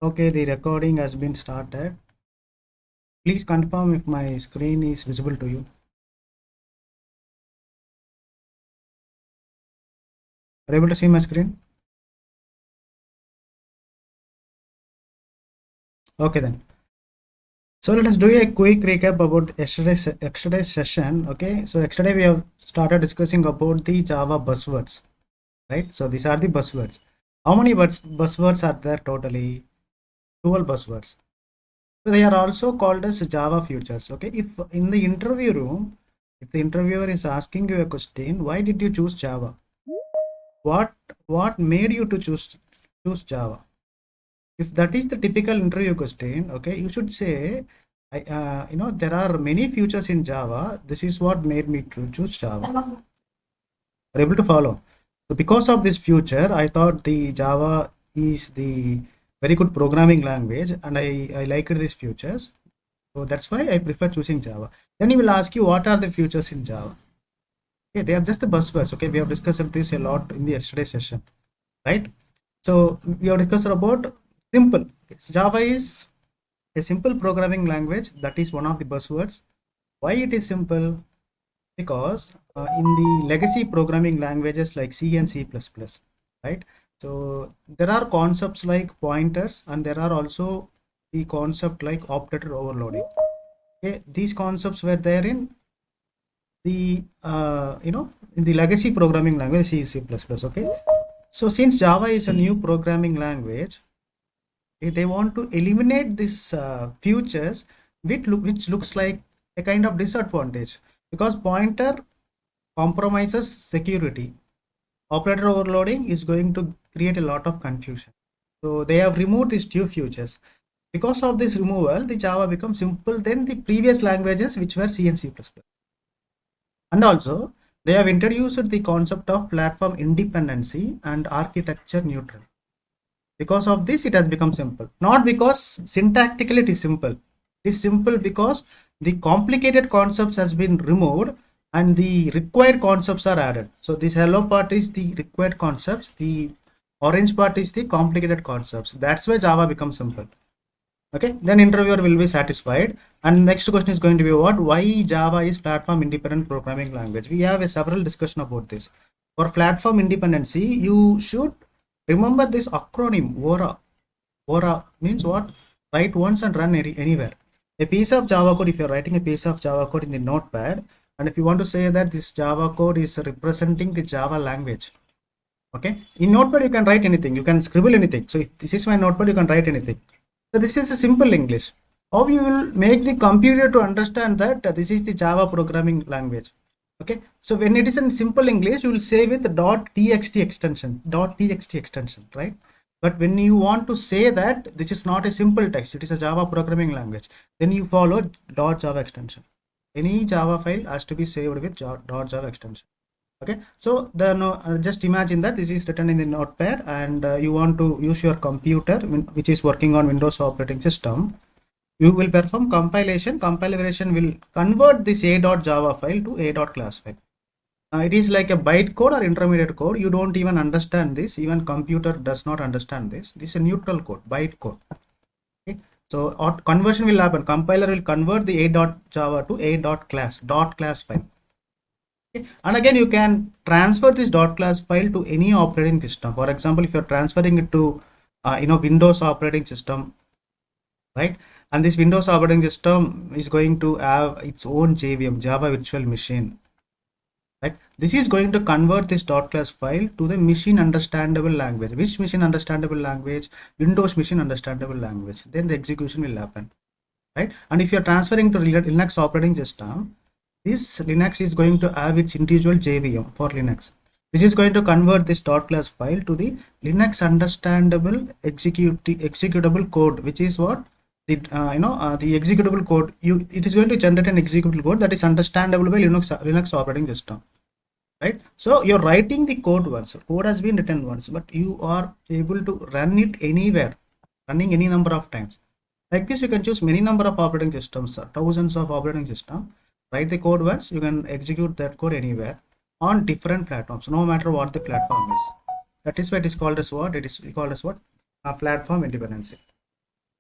Okay, the recording has been started. Please confirm if my screen is visible to you. Are you able to see my screen? Okay then. So let us do a quick recap about yesterday's session. Okay, so yesterday we have started discussing about the Java buzzwords, right? So these are the buzzwords. How many buzzwords are there totally? 12 buzzwords. So they are also called as Java features. Okay, if in the interview room, if the interviewer is asking you a question, why did you choose Java? What made you to choose Java? If that is the typical interview question, okay, you should say, there are many features in Java. This is what made me to choose Java. Are able to follow? So because of this future, I thought the Java is the very good programming language, and I liked these features. So that's why I prefer choosing Java. Then he will ask you what are the features in Java. Okay, they are just the buzzwords. Okay, we have discussed this a lot in the yesterday session, right? So we have discussed about simple. Java is a simple programming language. That is one of the buzzwords. Why it is simple? Because in the legacy programming languages like C and C++, right? So there are concepts like pointers, and there are also the concept like operator overloading. Okay, these concepts were there in the in the legacy programming language C, C++. Okay, so since Java is a new programming language, they want to eliminate this features which looks like a kind of disadvantage, because pointer compromises security. Operator overloading is going to create a lot of confusion. So they have removed these two features. Because of this removal, the Java becomes simple than the previous languages which were C and C++. And also, they have introduced the concept of platform independency and architecture neutral. Because of this, it has become simple. Not because syntactically it is simple. It is simple because the complicated concepts has been removed and the required concepts are added. So this yellow part is the required concepts. The orange part is the complicated concepts. That's why Java becomes simple. Okay, then interviewer will be satisfied. And next question is going to be what? Why Java is platform independent programming language? We have a several discussion about this. For platform independency, you should remember this acronym WORA. WORA means what? Write once and run anywhere. A piece of Java code, if you're writing a piece of Java code in the notepad, and if you want to say that this Java code is representing the Java language, okay, in notepad you can write anything, you can scribble anything. So if this is my notepad, you can write anything. So this is a simple English. How you will make the computer to understand that this is the Java programming language. Okay, so when it is in simple English, you will say with .txt extension, right? But when you want to say that this is not a simple text, it is a Java programming language, then you follow .java extension. Any Java file has to be saved with .java extension. Okay, so just imagine that this is written in the notepad, and you want to use your computer which is working on Windows operating system. You will perform compilation. Compilation will convert this a.java file to a.class file. It is like a bytecode or intermediate code. You don't even understand this. Even computer does not understand this. This is a neutral code, bytecode. Okay, so conversion will happen. Compiler will convert the a.java to a.class file. And again, you can transfer this .class file to any operating system. For example, if you're transferring it to Windows operating system, right? And this Windows operating system is going to have its own JVM, Java Virtual Machine, right? This is going to convert this .class file to the machine understandable language. Which machine understandable language? Windows machine understandable language. Then the execution will happen, right? And if you're transferring to Linux operating system, this Linux is going to have its individual JVM for Linux. This is going to convert this .class file to the Linux understandable executable code, which is what the the executable code. It is going to generate an executable code that is understandable by Linux operating system, right? So you're writing the code once. Code has been written once, but you are able to run it anywhere, running any number of times. Like this, you can choose many number of operating systems, thousands of operating systems. Write the code once, you can execute that code anywhere on different platforms, no matter what the platform is. That is why it is called as what? It is called as what? A platform independency.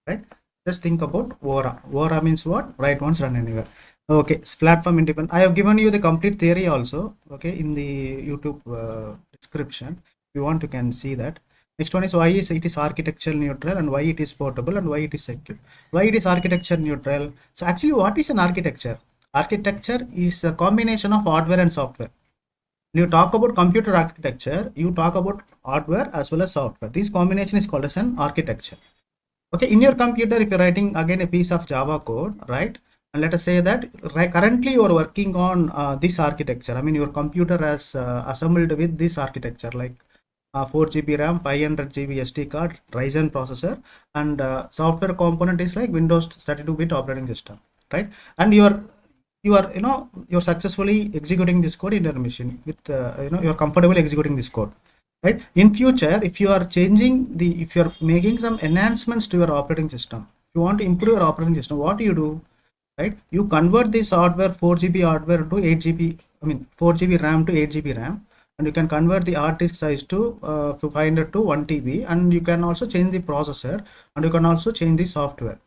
right? Just think about ORA. ORA means what? Write once, run anywhere. Okay, it's platform independent. I have given you the complete theory also, okay, in the YouTube description. If you want, you can see that. Next one is why is it is architecture neutral, and why it is portable, and why it is secure. Why it is architecture neutral? So actually, what is an architecture? Architecture is a combination of hardware and software. When you talk about computer architecture, you talk about hardware as well as software. This combination is called as an architecture. Okay, in your computer, if you're writing again a piece of Java code, right? And let us say that currently you are working on this architecture. I mean, your computer has assembled with this architecture, like 4 GB RAM, 500 GB SD card, Ryzen processor, and software component is like Windows 32-bit operating system, right? And you're successfully executing this code in your machine with you're comfortable executing this code, right? In future, if you are if you're making some enhancements to your operating system, if you want to improve your operating system, what do you do, right? You convert this hardware 4 GB hardware to 8 GB, I mean 4 GB RAM to 8 GB RAM, and you can convert the hard disk size to 500 to 1 TB, and you can also change the processor, and you can also change the software.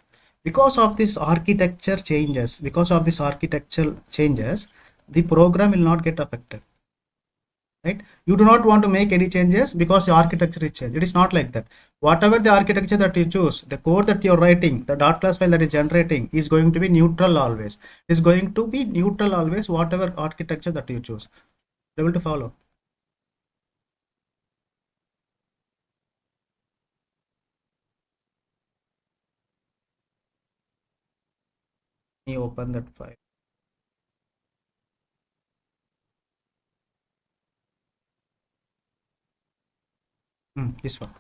Because of this architecture changes, because of this architectural changes, the program will not get affected, right? You do not want to make any changes because the architecture is changed. It is not like that. Whatever the architecture that you choose, the code that you're writing, the dot class file that is generating is going to be neutral always. It is going to be neutral always, whatever architecture that you choose. Able to follow? Let me open that file. This one,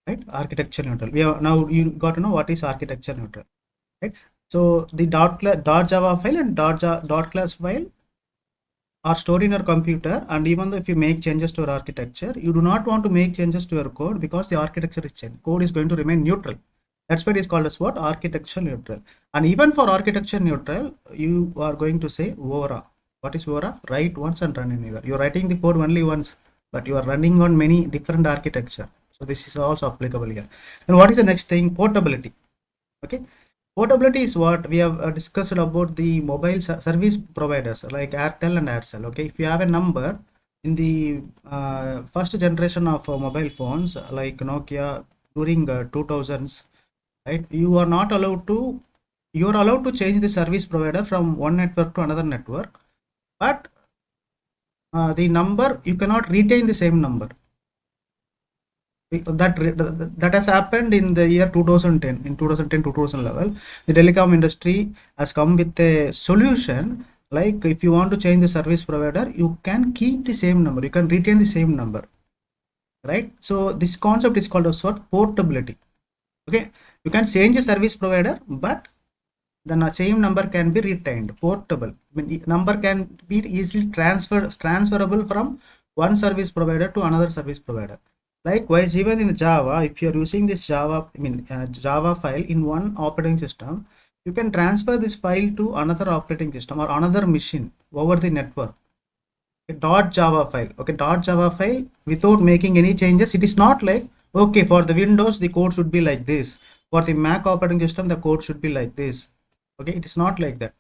right? Architecture neutral. We have now, you got to know what is architecture neutral, right? So the dot Java file and dot class file are stored in your computer, and even though if you make changes to your architecture, you do not want to make changes to your code because the architecture is changed. Code is going to remain neutral. That's why it is called as what? Architecture neutral. And even for architecture neutral, you are going to say ORA. What is ORA? Write once and run anywhere. You're writing the code only once, but you are running on many different architecture. So this is also applicable here. And what is the next thing? Portability. Okay, portability is what we have discussed about the mobile service providers like Airtel and Aircel. Okay, if you have a number in the first generation of mobile phones like Nokia during 2000s, right? You are allowed to change the service provider from one network to another network, but the number, you cannot retain the same number. That has happened in the year 2010. In 2010 2011, the telecom industry has come with a solution, like if you want to change the service provider, you can keep the same number, you can retain the same number, right? So this concept is called as what? Portability. Okay, you can change the service provider, but the same number can be retained. Portable, I mean, number can be easily transferable from one service provider to another service provider. Likewise, even in Java, if you're using this Java file in one operating system, you can transfer this file to another operating system or another machine over the network. A .java file, okay, .java file without making any changes. It is not like, okay, for the Windows, the code should be like this. For the Mac operating system, the code should be like this. Okay, it is not like that.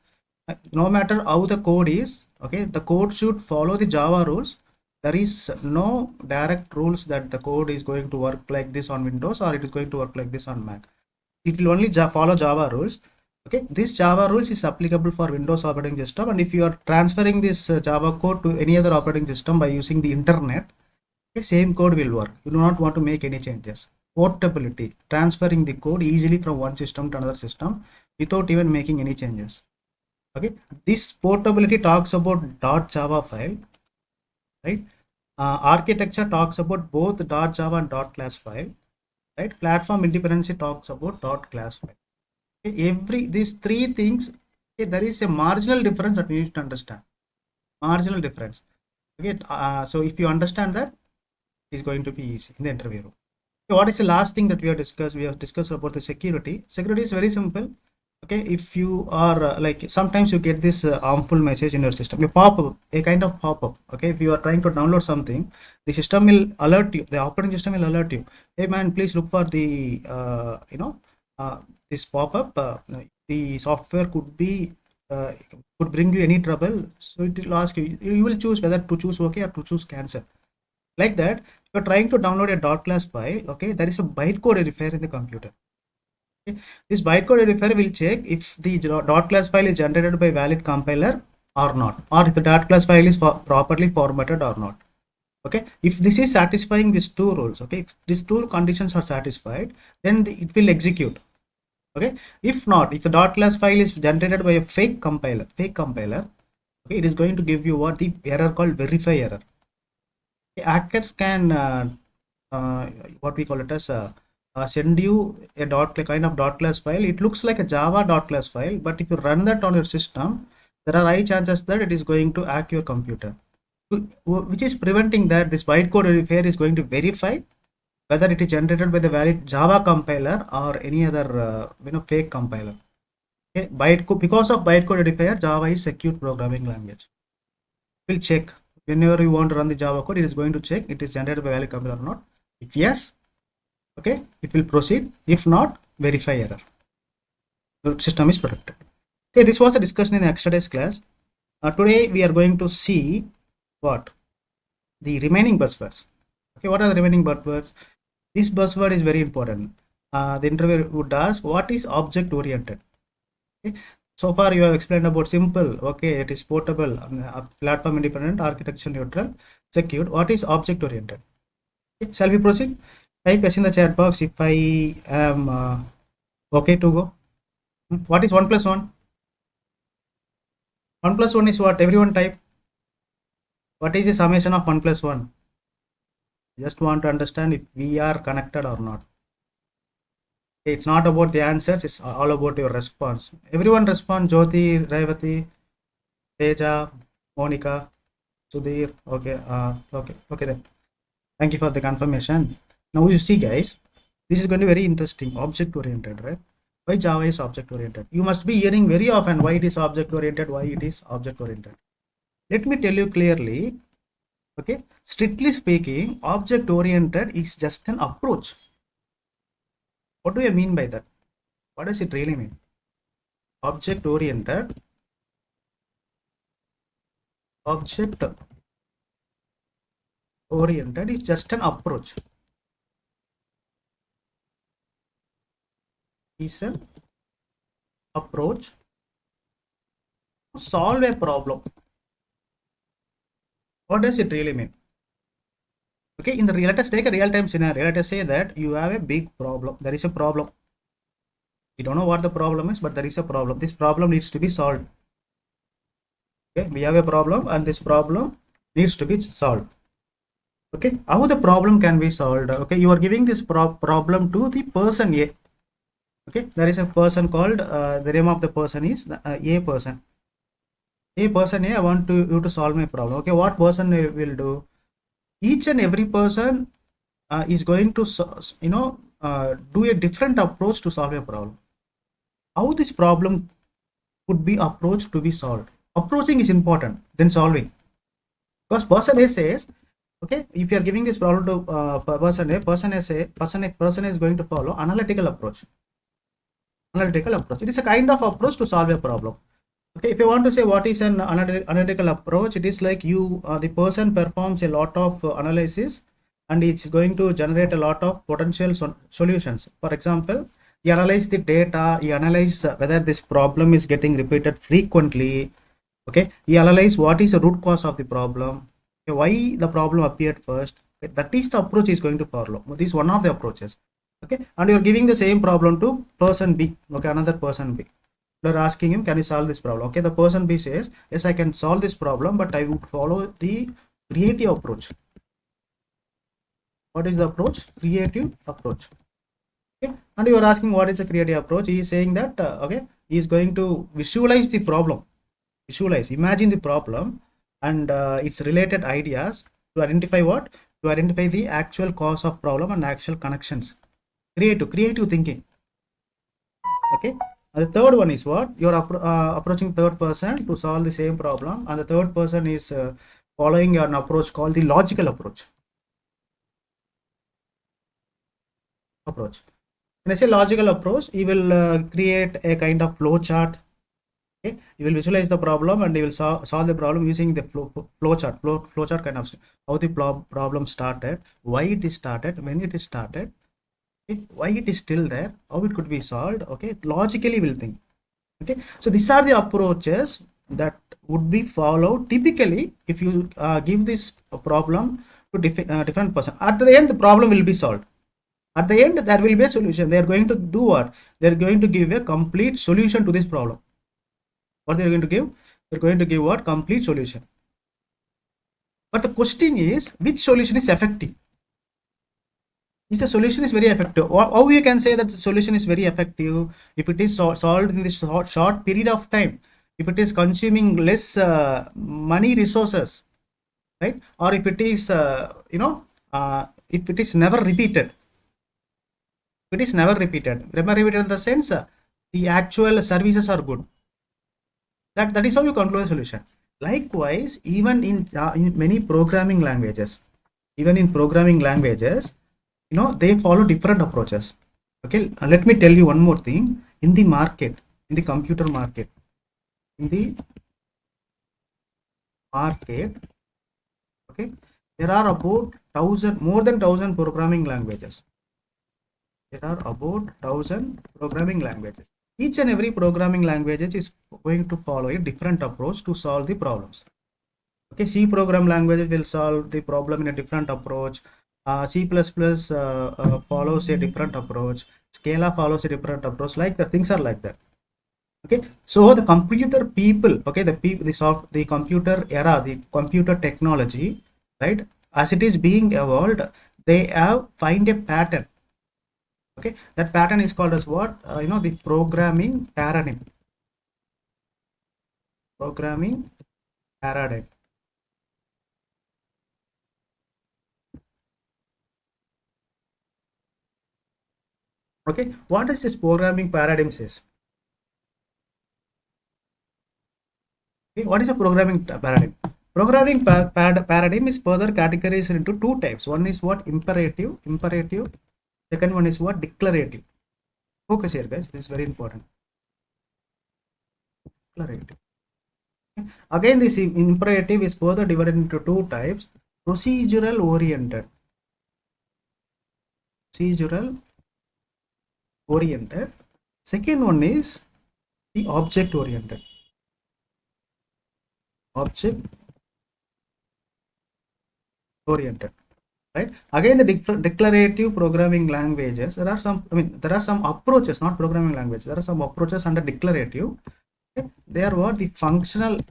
No matter how the code is, okay, the code should follow the Java rules. There is no direct rules that the code is going to work like this on Windows or it is going to work like this on Mac. It will only follow Java rules. Okay, this Java rules is applicable for Windows operating system, and if you are transferring this Java code to any other operating system by using the internet, the same code will work. You do not want to make any changes. Portability, transferring the code easily from one system to another system without even making any changes. Okay, this portability talks about .java file, right? Architecture talks about both .java and .class file, right? Platform independency talks about .class file. Okay, these three things, okay, there is a marginal difference that we need to understand. Marginal difference. Okay, so if you understand that, it's going to be easy in the interview room. Okay, what is the last thing that we have discussed? We have discussed about the security. Security is very simple. Okay, if you are like, sometimes you get this harmful message in your system, a pop-up, a kind of pop-up. Okay, if you are trying to download something, the system will alert you, the operating system will alert you, hey man, please look for the this pop-up, the software could bring you any trouble, so it will ask you will choose whether to choose okay or to choose cancel. Like that, if you're trying to download a .class file, okay, there is a bytecode verifier in the computer. Okay? This bytecode verifier will check if the .class file is generated by valid compiler or not, or if the .class file is properly formatted or not. Okay, if this is satisfying these two rules, okay, if these two conditions are satisfied, then it will execute. Okay, if not, if the .class file is generated by a fake compiler, okay, it is going to give you what the error called verify error. Okay, hackers can what we call it as send you a kind of .class file. It looks like a Java .class file, but if you run that on your system, there are high chances that it is going to hack your computer, which is preventing that this bytecode verifier is going to verify whether it is generated by the valid Java compiler or any other fake compiler. Okay, because of bytecode verifier, Java is secure programming language. It will check whenever you want to run the Java code. It is going to check it is generated by valid compiler or not. If yes, okay, it will proceed. If not, verify error. The system is protected. Okay, this was a discussion in the yesterday's class. Today we are going to see what the remaining buzzwords. Okay, what are the remaining buzzwords? This buzzword is very important. The interviewer would ask, what is object oriented? Okay. So far you have explained about simple, okay, it is portable, platform independent, architecture neutral, secured. What is object oriented? Okay. Shall we proceed? Type yes in the chat box if I am okay to go. What is 1 plus 1? 1 plus 1 is what? Everyone type. What is the summation of 1 plus 1? Just want to understand if we are connected or not. It's not about the answers, it's all about your response. Everyone respond. Jyoti, Revati, Teja, Monica, Sudhir. Okay, okay then. Thank you for the confirmation. Now you see guys, this is going to be very interesting. Object oriented, right? Why Java is object oriented? You must be hearing very often why it is object oriented, why it is object oriented. Let me tell you clearly. Okay, strictly speaking, object oriented is just an approach. What do I mean by that? What does it really mean? Object oriented is just an approach. Is an approach to solve a problem. What does it really mean? Okay, let us take a real-time scenario. Let us say that you have a big problem. There is a problem. We don't know what the problem is, but there is a problem. This problem needs to be solved. Okay, we have a problem and this problem needs to be solved. Okay, how the problem can be solved? Okay, you are giving this problem to the person A. Okay, there is a person called, the name of the person is A person. A person A, I want you to solve my problem. Okay, what person will do? Each and every person is going to do a different approach to solve a problem. How this problem could be approached to be solved? Approaching is important than solving, because person A says, okay, if you are giving this problem to person A, person is going to follow analytical approach. It is a kind of approach to solve a problem. Okay, if you want to say what is an analytical approach, it is like the person performs a lot of analysis and it's going to generate a lot of potential solutions. For example, you analyze the data, you analyze whether this problem is getting repeated frequently. Okay, you analyze what is the root cause of the problem, okay, why the problem appeared first. Okay, that is the approach is going to follow. This is one of the approaches. Okay, and you are giving the same problem to person B. Okay, another person B. You are asking him, can you solve this problem? Okay, the person B says, yes, I can solve this problem, but I would follow the creative approach. What is the approach? Creative approach. Okay, and you are asking what is a creative approach? He is saying that okay, he is going to visualize the problem. Imagine the problem and its related ideas to identify what? To identify the actual cause of problem and actual connections. Creative thinking. Okay. The third one is what? You are approaching third person to solve the same problem, and the third person is following an approach called the logical approach. When I say logical approach, you will create a kind of flow chart. Okay, you will visualize the problem and you will solve the problem using the flow chart kind of how the problem started, why it is started, when it is started, okay, why it is still there, how it could be solved. Okay, logically will think. Okay, so these are the approaches that would be followed typically if you give this problem to different person. At the end, the problem will be solved. At the end, there will be a solution. They are going to do what? They are going to give a complete solution to this problem. What they are going to give? They are going to give what? Complete solution. But the question is, which solution is effective? Is the solution is very effective? How you can say that the solution is very effective if it is solved in this short period of time? If it is consuming less money resources, right? Or if it is, if it is never repeated. It is never repeated. Never repeated in the sense the actual services are good. That is how you conclude a solution. Likewise, even in many programming languages, they follow different approaches. Okay, let me tell you one more thing. In the market, in the computer market, okay, there are about more than 1,000 programming languages. There are about 1,000 programming languages. Each and every programming language is going to follow a different approach to solve the problems. Okay, C program language will solve the problem in a different approach. C++ follows a different approach. Scala follows a different approach. Like that, things are like that. Okay, so the computer people, okay, the computer era, the computer technology, right, as it is being evolved, they have find a pattern. Okay, that pattern is called as what? The programming paradigm. Programming paradigm. Okay, what is this programming paradigm says? Okay, what is a programming paradigm? Programming paradigm is further categorized into two types. One is what? Imperative. Second one is what? Declarative. Focus here, guys. This is very important. Declarative. Again, this imperative is further divided into two types: procedural oriented. Second one is the object oriented. Right? Again, the declarative programming languages. There are some approaches, not programming language. There are some approaches under declarative. Okay? They are what? The functional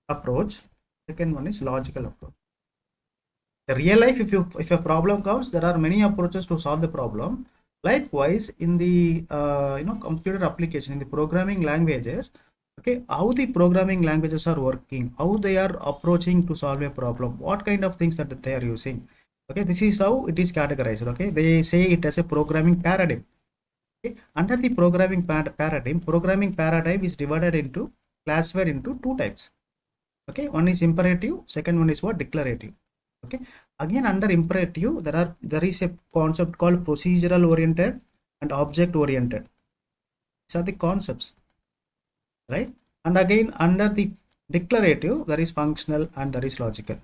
approach. Second one is logical approach. In real life, if a problem comes, there are many approaches to solve the problem. Likewise, in the computer application, in the programming languages, okay, how the programming languages are working, how they are approaching to solve a problem, what kind of things that they are using. Okay, this is how it is categorized. Okay, they say it as a programming paradigm. Okay, under the programming paradigm is divided into, classified into two types. Okay, one is imperative, second one is what? Declarative. Okay, again, under imperative, there is a concept called procedural oriented and object oriented. These are the concepts, right? And again, under the declarative, there is functional and there is logical.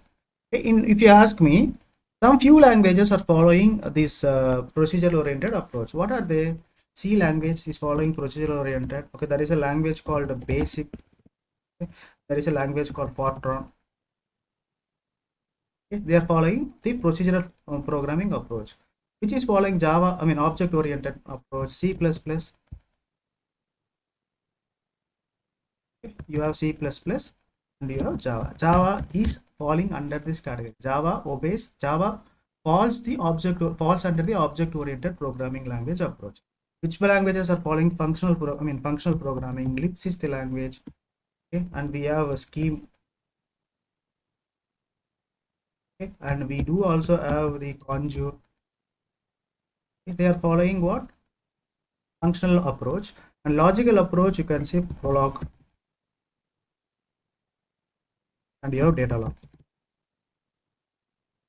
Okay, if you ask me, some few languages are following this procedural oriented approach. What are they? C language is following procedural oriented. Okay, there is a language called BASIC. Okay. There is a language called Fortran. Okay. They are following the procedural programming approach, which is following Java, object oriented approach. C++. Okay. You have C++ and you have Java. Java is falling under this category. Java falls under the object oriented programming language approach. Which languages are following functional programming? Lisp is the language. Okay, and we have a scheme. Okay, and we do also have the conjure. Okay, they are following what? Functional approach. And logical approach, you can say Prolog, and you have data log.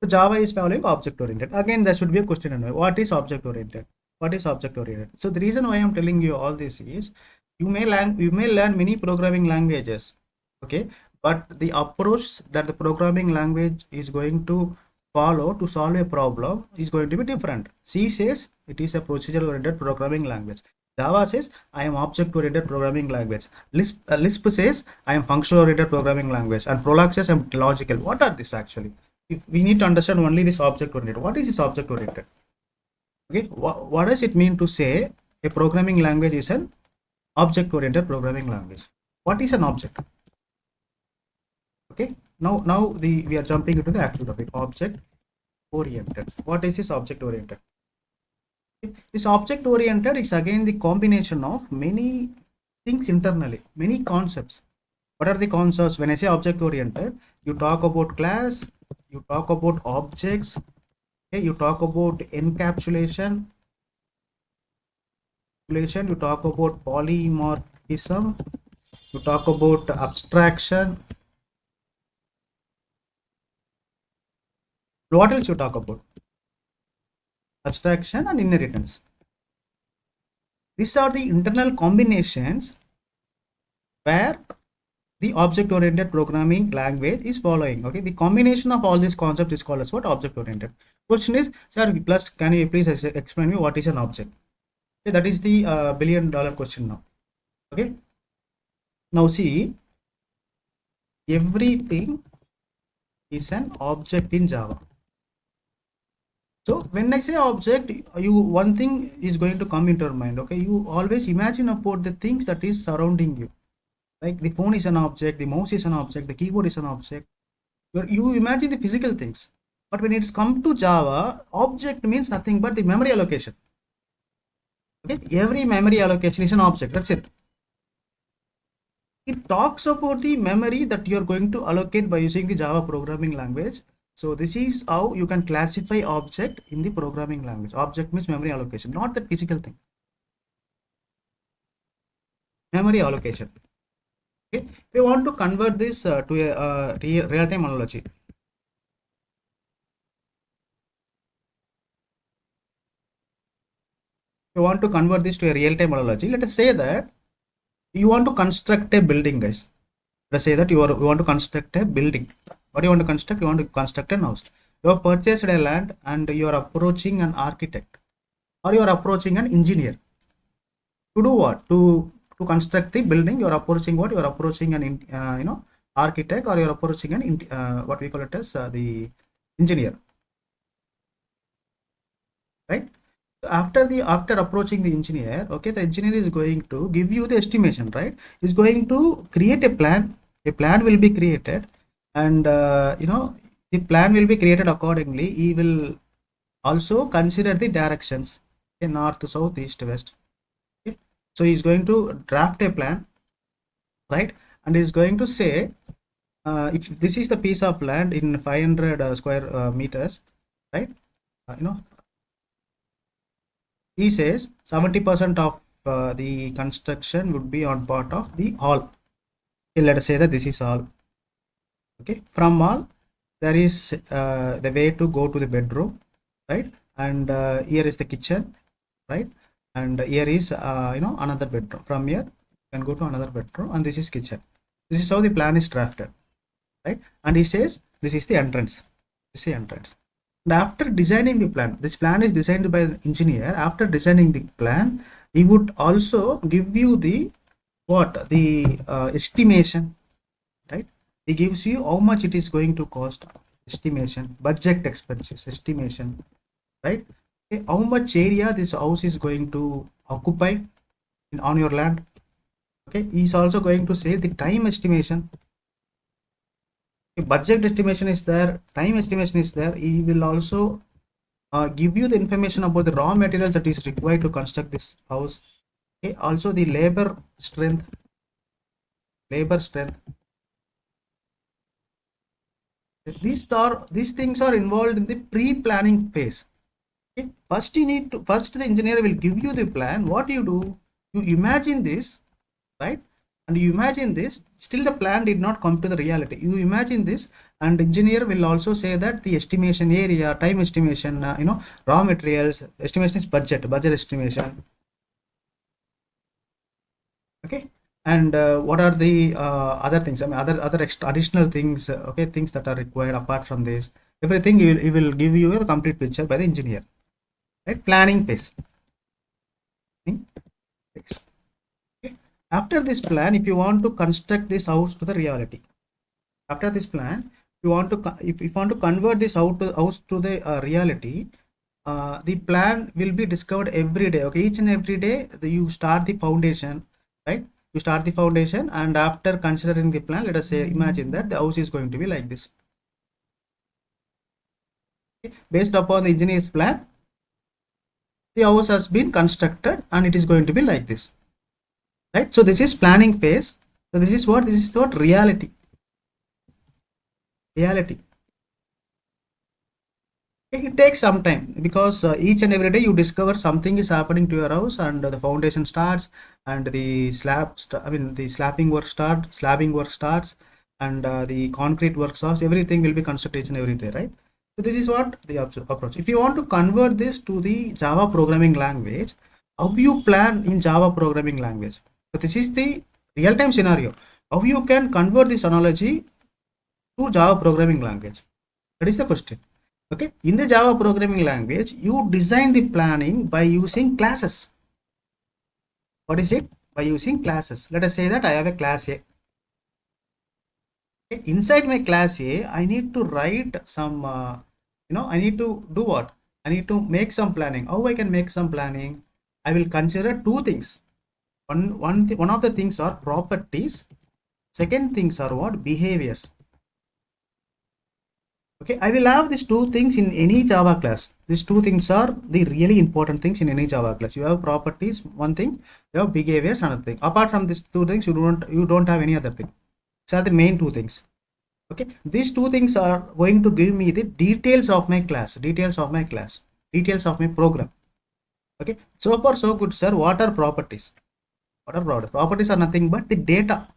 So Java is following object oriented. Again, there should be a question anyway. What is object oriented? What is object oriented? So the reason why I'm telling you all this is you may learn many programming languages, okay, but the approach that the programming language is going to follow to solve a problem is going to be different. C says it is a procedural oriented programming language. Java says I am object oriented programming language. Lisp says I am functional oriented programming language, and Prolog says I'm logical. What are these actually? If we need to understand only this object oriented. What is this object oriented? Okay, what does it mean to say a programming language is an object oriented programming language? What is an object? Okay, now we are jumping into the actual topic, object oriented. What is this object oriented? This object oriented is again the combination of many things internally, many concepts. What are the concepts? When I say object oriented, you talk about class, you talk about objects, okay, you talk about encapsulation, you talk about polymorphism, you talk about abstraction. What else you talk about? Abstraction and inheritance. These are the internal combinations where the object oriented programming language is following. Okay, the combination of all these concepts is called as what? Object oriented. Question is, sir, plus can you please explain me what is an object? Okay, that is the $1 billion question now. Okay, now see, everything is an object in Java. So when I say object, one thing is going to come into your mind. Okay, you always imagine about the things that is surrounding you. Like the phone is an object, the mouse is an object, the keyboard is an object. You imagine the physical things. But when it's come to Java, object means nothing but the memory allocation. Okay, every memory allocation is an object. That's it. It talks about the memory that you are going to allocate by using the Java programming language. So this is how you can classify object in the programming language. Object means memory allocation, not the physical thing. Memory allocation. Okay, we want to convert this to a real-time analogy. We want to convert this to a real-time analogy. Let us say that you want to construct a building, guys. Let us say that you want to construct a building. What do you want to construct? You want to construct an house. You have purchased a land and you are approaching an architect or you are approaching an engineer. To do what? To construct the building, you are approaching what? You are approaching an architect, or you are approaching an what we call it as the engineer, right? After approaching the engineer, okay, the engineer is going to give you the estimation, right? Is going to create a plan. A plan will be created, and the plan will be created accordingly. He will also consider the directions, okay, north, south, east, west. Okay, so he's going to draft a plan, right? And he's going to say, if this is the piece of land in 500 square meters, right? He says 70% of the construction would be on part of the hall. Okay, let us say that this is hall. Okay, from hall there is the way to go to the bedroom, right? And here is the kitchen, right? And here is another bedroom. From here you can go to another bedroom, and this is kitchen. This is how the plan is drafted, right? And he says this is the entrance. This is the entrance. And after designing the plan, this plan is designed by an engineer. After designing the plan, he would also give you the estimation, right? He gives you how much it is going to cost, estimation, budget expenses, estimation, right? Okay, how much area this house is going to occupy on your land. Okay, he's also going to say the time estimation. Budget estimation is there, time estimation is there. He will also give you the information about the raw materials that is required to construct this house. Okay, also the labor strength. These things are involved in the pre-planning phase. Okay, first the engineer will give you the plan. What do? You imagine this, right? And you imagine this, still the plan did not come to the reality. You imagine this, and engineer will also say that the estimation area, time estimation, raw materials estimation is budget estimation. Okay, and what are the other things? I mean, other additional things. Okay, things that are required apart from this. Everything he will give you a complete picture by the engineer. Right, planning phase. Okay. After this plan, if you want to construct this house to the reality, after this plan, if you want to if you want to convert this house to the reality, the plan will be discovered every day. Okay, each and every day you start the foundation, right? You start the foundation, and after considering the plan, let us say imagine that the house is going to be like this. Okay. Based upon the engineer's plan, the house has been constructed and it is going to be like this, right? So this is planning phase. So this is what reality. It takes some time because each and every day you discover something is happening to your house, and the foundation starts, and the the slabbing work starts, and the concrete work starts. Everything will be constructed each and every day, right? So this is what the approach. If you want to convert this to the Java programming language, how you plan in Java programming language? So this is the real-time scenario. How you can convert this analogy to Java programming language? That is the question. Okay, in the Java programming language, you design the planning by using classes. What is it? By using classes. Let us say that I have a class A. Okay, inside my class A, I need to write some, I need to do what? I need to make some planning. How I can make some planning? I will consider two things. One of the things are properties. Second things are what? Behaviors. Okay, I will have these two things in any Java class. These two things are the really important things in any Java class. You have properties, one thing, you have behaviors, another thing. Apart from these two things, you don't have any other thing. These are the main two things. Okay, these two things are going to give me the details of my class, details of my program. Okay, so far so good, sir. What are properties? What are properties? Properties are nothing but the data,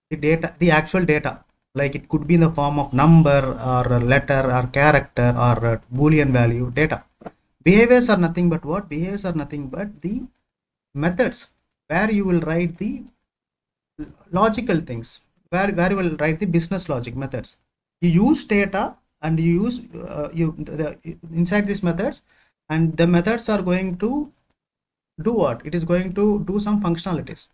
the actual data. Like it could be in the form of number or a letter or character or a boolean value data. Behaviors are nothing but what? Behaviors are nothing but the methods where you will write the logical things, where you will write the business logic methods. You use data and you use inside these methods, and the methods are going to do what? It is going to do some functionalities,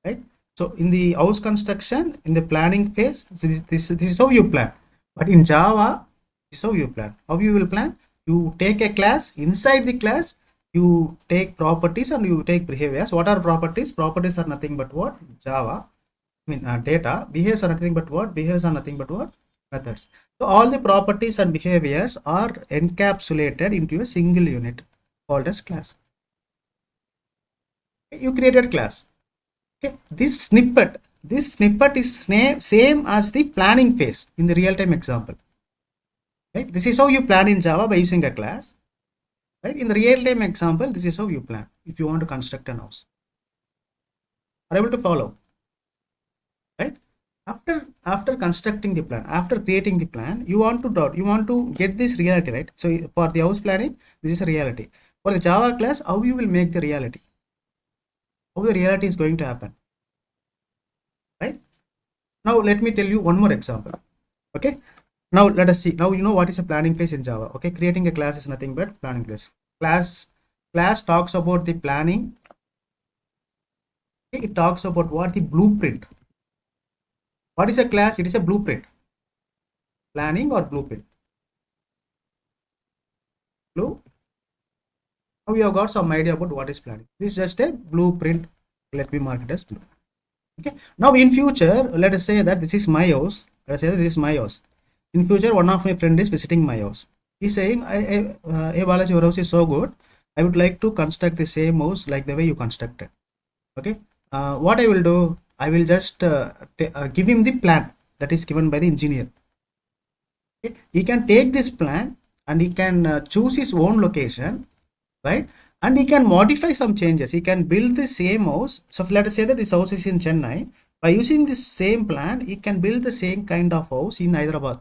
right? So in the house construction, in the planning phase, this is how you plan. But in Java, this is how you plan. How you will plan? You take a class. Inside the class, you take properties and you take behaviors. What are properties? Properties are nothing but what? Java. Data. Behaviors are nothing but what? Behaviors are nothing but what? Methods. So all the properties and behaviors are encapsulated into a single unit called as class. You created class. Okay, this snippet is same as the planning phase in the real-time example. Right? This is how you plan in Java by using a class. Right? In the real-time example, this is how you plan if you want to construct a house. Are able to follow? Right? After constructing the plan, after creating the plan, you want to get this reality, right? So for the house planning, this is a reality. For the Java class, how you will make the reality? How the reality is going to happen, right? Now let me tell you one more example. Okay, now let us see. Now you know what is a planning phase in Java. Okay, creating a class is nothing but planning phase. Class talks about the planning. Okay, it talks about what? The blueprint. What is a class? It is a blueprint. Planning or blueprint? Blue. Now you have got some idea about what is planning. This is just a blueprint. Let me mark it as blue. Okay, now in future, let us say that this is my house. Let us say that this is my house. In future, one of my friend is visiting my house. He's saying, hey Balaji, your house is so good. I would like to construct the same house like the way you constructed. Okay, what I will do, I will just give him the plan that is given by the engineer. Okay? He can take this plan and he can choose his own location, right? and he can modify some changes. He can build the same house. So let us say that this house is in Chennai. By using this same plan, he can build the same kind of house in Hyderabad.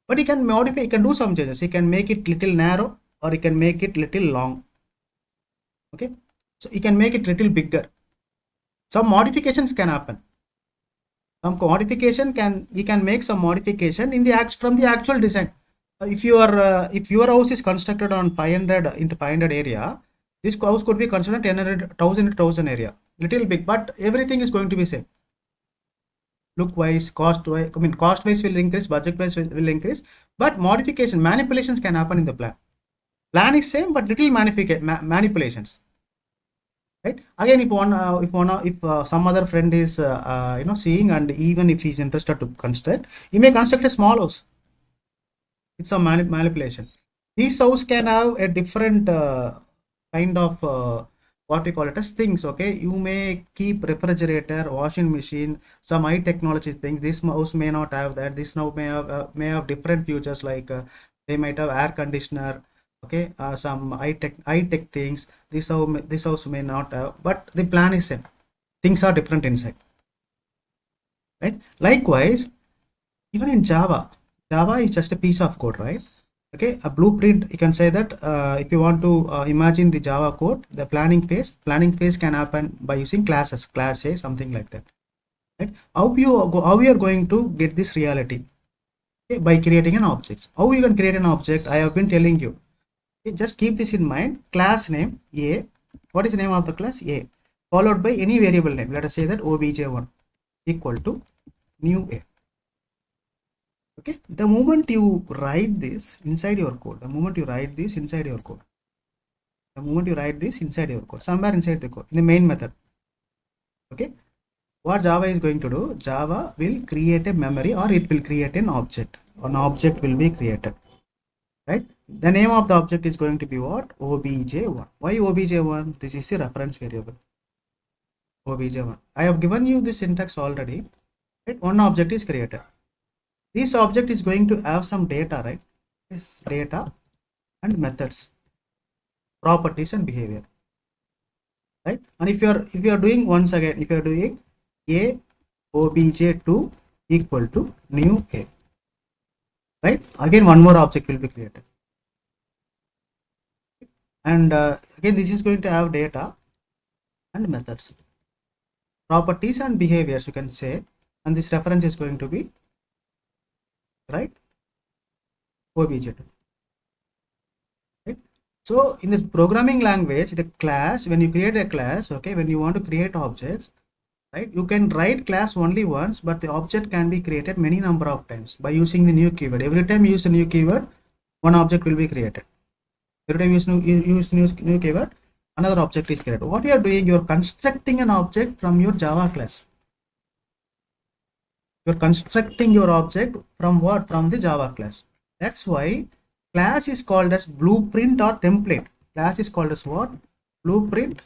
But he can modify, he can do some changes. He can make it little narrow, or he can make it little long. Okay, so he can make it little bigger. Some modifications can happen. Some modification can, he can make some modification in the from the actual design. If your house is constructed on 500 into 500 area, this house could be considered 10,000 into 1,000 area, little big, but everything is going to be same. Look wise, cost wise, I mean cost wise will increase, budget wise will increase, but modification, manipulations can happen in the plan. Plan is same, but little manipulations. Right? Again, if some other friend is seeing, and even if he's interested to construct, he may construct a small house. It's a manipulation. This house can have a different kind of what we call it as things. Okay, you may keep refrigerator, washing machine, some high technology things. This house may not have that. This now may have different features, like they might have air conditioner. Okay, some high tech things. This house may not have, but the plan is same. Things are different inside. Right? Likewise, even in Java is just a piece of code, right? Okay, a blueprint, you can say that if you want to imagine the Java code, the planning phase can happen by using classes, class A, something like that. Right? How you are going to get this reality? Okay, by creating an object. How you can create an object? I have been telling you. Okay, just keep this in mind. Class name A. What is the name of the class? A. Followed by any variable name. Let us say that obj1 equal to new A. Okay, the moment you write this inside your code, somewhere inside the code, in the main method, okay, what Java is going to do, Java will create a memory, or it will create an object will be created, right? The name of the object is going to be what? obj1. Why obj1? This is the reference variable, obj1. I have given you the syntax already, right? One object is created. This object is going to have some data, right? This data and methods, properties and behavior, right? And if you are doing, once again, if you are doing a obj2 equal to new a, right? Again, one more object will be created, and again this is going to have data and methods, properties and behaviors, you can say, and this reference is going to be, right, obj2. Right? So in this programming language, the class, when you create a class, okay, when you want to create objects, right, you can write class only once, but the object can be created many number of times by using the new keyword. Every time you use a new keyword, one object will be created. Every time you use new keyword, another object is created. What you are doing, you are constructing an object from your Java class. You are constructing your object from what? From the Java class. That's why class is called as blueprint or template. Class is called as what? Blueprint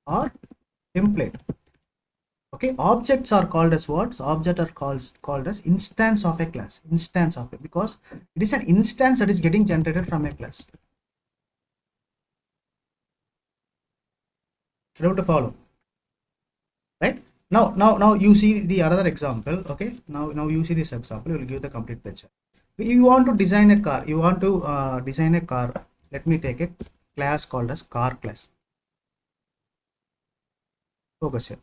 or template. Okay, objects are called as what? Objects are called as instance of a class. Instance of it, because it is an instance that is getting generated from a class. Able to follow, right? Now you see the another example. Okay, now you see this example. You will give the complete picture. You want to design a car. Design a car. Let me take a class called as car class. Focus here.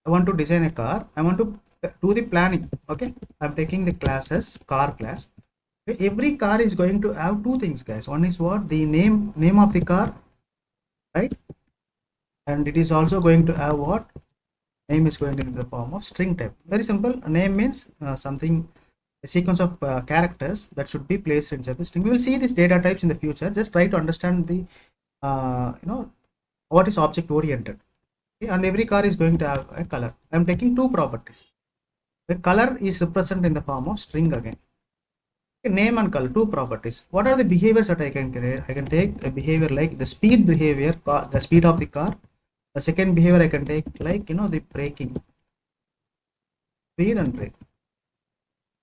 I want to design a car. I want to do the planning. Okay, I'm taking the class as car class. Okay, every car is going to have two things, guys. One is what? The name of the car, right? And it is also going to have what? Name is going to be in the form of string type. Very simple. A name means something, a sequence of characters that should be placed inside the string. We will see these data types in the future. Just try to understand the what is object oriented. Okay? And every car is going to have a color. I am taking two properties. The color is represented in the form of string again. Okay, name and color, two properties. What are the behaviors that I can create? I can take a behavior like the speed behavior, the speed of the car. The second behavior I can take like the braking, speed and brake.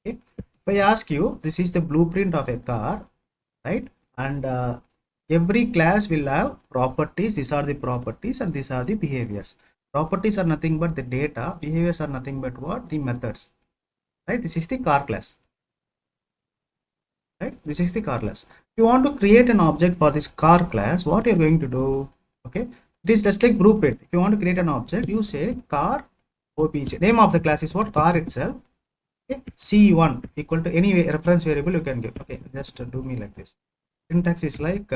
Okay, if I ask you, this is the blueprint of a car, right? And Every class will have properties. These are the properties and these are the behaviors. Properties are nothing but the data. Behaviors are nothing but what? The methods. Right? This is the car class. Right? This is the car class. If you want to create an object for this car class, what you're going to do? Okay. It is just like blueprint. If you want to create an object, you say car OOPL. Name of the class is what? Car itself. Okay. C1 equal to any reference variable you can give. Okay. Just do me like this. Syntax is like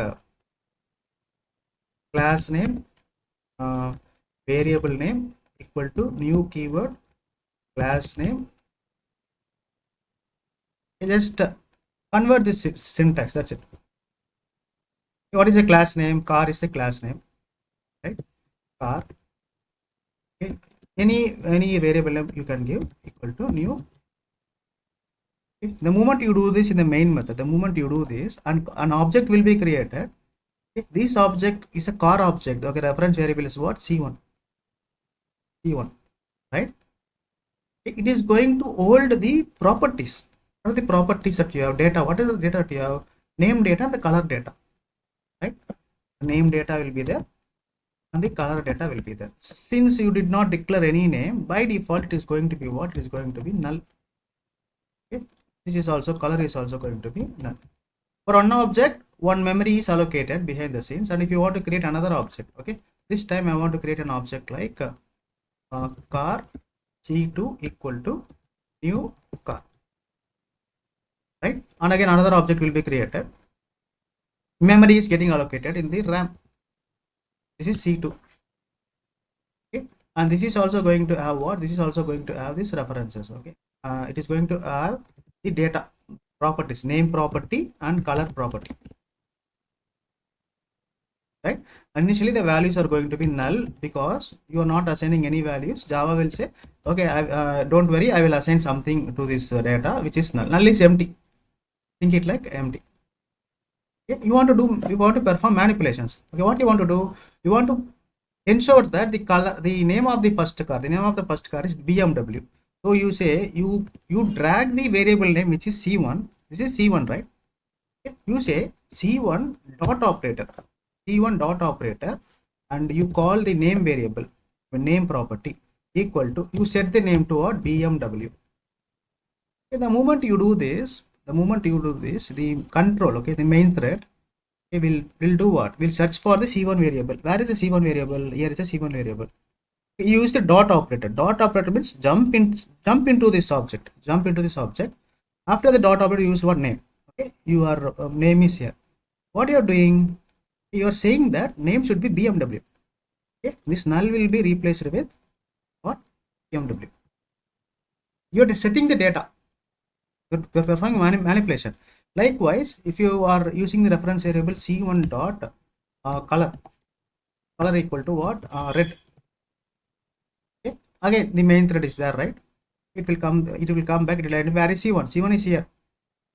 class name, variable name equal to new keyword, class name. Just convert this syntax. That's it. What is a class name? Car is the class name, right? Car. Okay. Any variable name you can give equal to new. Okay. The moment you do this in the main method, the moment you do this, and an object will be created. Okay. This object is a car object. Okay. Reference variable is what? C1. C1, right? It is going to hold the properties. What are the properties that you have? Data. What is the data that you have? Name data and the color data, right? Name data will be there and the color data will be there. Since you did not declare any name, by default it is going to be what? It is going to be null. Okay. This is also, color is also going to be null. For one object, one memory is allocated behind the scenes, and if you want to create another object, okay, this time I want to create an object like car C2 equal to new car, right? And again another object will be created. Memory is getting allocated in the RAM. This is C2. Okay, and this is also going to have what? This is also going to have these references. Okay, it is going to have the data properties, name property and color property, right? Initially the values are going to be null because you are not assigning any values. Java will say, okay, don't worry, I will assign something to this data which is null. Null is empty. Think it like empty. Okay, you want to perform manipulations. Okay, what you want to do? You want to ensure that the name of the first car is BMW. So you say you drag the variable name which is C1. This is C1, right? Okay. You say C1 dot operator, and you call the name variable, name property equal to, you set the name to what? BMW. Okay, the moment you do this, the control, okay, the main thread, okay, will do what? Will search for the C1 variable. Where is the C1 variable? Here is the C1 variable. You use the dot operator. Dot operator means jump into this object. After the dot operator, use what? Name. Okay, your name is here. What you are doing? You are saying that name should be BMW. Okay, this null will be replaced with what? BMW. You are setting the data. You are performing manipulation. Likewise, if you are using the reference variable C1 dot color equal to what? Red. Okay, again the main thread is there, right? It will come back. It will end. Where is C1? C1 is here.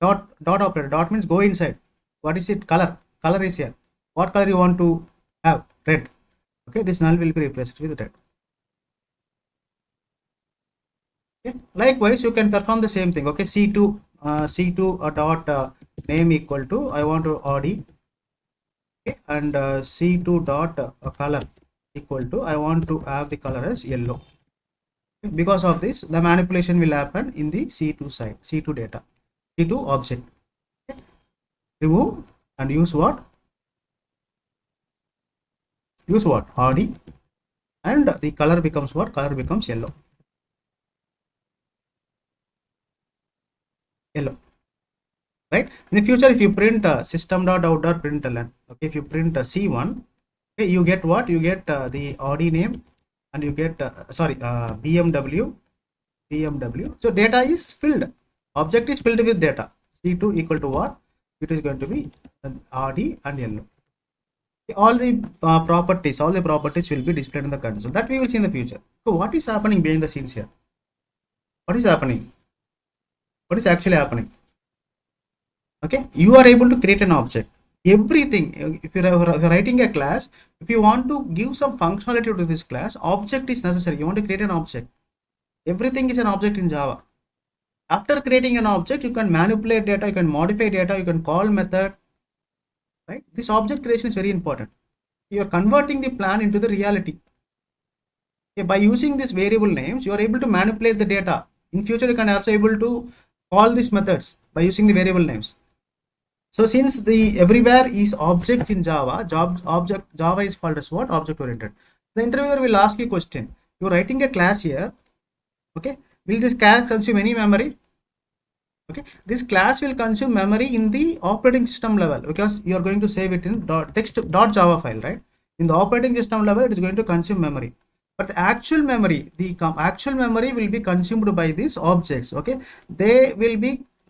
Dot operator. Dot means go inside. What is it? Color is here. What color you want to have? Red. Okay, this null will be replaced with red. Okay, likewise you can perform the same thing. Okay, C2 dot name equal to, I want to Audi. Okay, and C2 dot color equal to, I want to have the color as yellow. Okay, because of this, the manipulation will happen in the C2 side, C2 data, C2 object. Okay. Remove and use what? Audi, and the color becomes what? Color becomes yellow. Right? In the future, if you print system.out.println, okay, if you print C1, okay, you get what? You get the Audi name, and you get BMW. So data is filled. Object is filled with data. C2 equal to what? It is going to be Audi and yellow. Okay, all the properties will be displayed in the console. That we will see in the future. So what is happening behind the scenes here? What is happening? What is actually happening? Okay, you are able to create an object. Everything, if you are writing a class, if you want to give some functionality to this class, object is necessary. You want to create an object. Everything is an object in Java. After creating an object, you can manipulate data, you can modify data, you can call method. right? This object creation is very important. You are converting the plan into the reality. Okay, by using these variable names, you are able to manipulate the data. In future, you can also able to call these methods by using the variable names. So since the everywhere is objects in Java, Java is called as what? Object oriented. The interviewer will ask you a question. You're writing a class here. Okay. Will this class consume any memory? Okay. This class will consume memory in the operating system level because you are going to save it in text.java file, right? In the operating system level, it is going to consume memory. But the actual memory, will be consumed by these objects. Okay.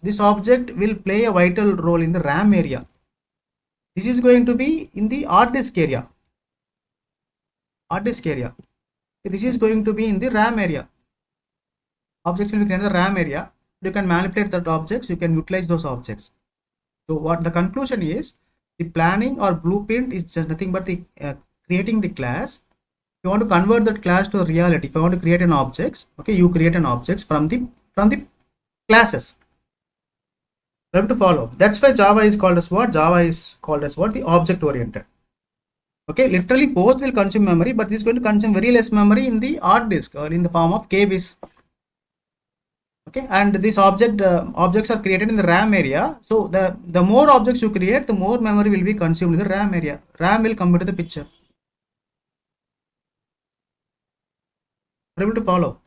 This object will play a vital role in the RAM area. This is going to be in the hard disk area. This is going to be in the RAM area. Objects will be in the RAM area. You can manipulate that objects. You can utilize those objects. So what the conclusion is, the planning or blueprint is just nothing but the creating the class. If you want to convert that class to reality, if you want to create an objects, okay, you create an objects from the classes. You have to follow. That's why Java is called as what? The object oriented. Okay, literally both will consume memory, but this is going to consume very less memory in the hard disk or in the form of KBs. Okay, and these objects are created in the RAM area. So the more objects you create, the more memory will be consumed in the RAM area. RAM will come into the picture. You're able to follow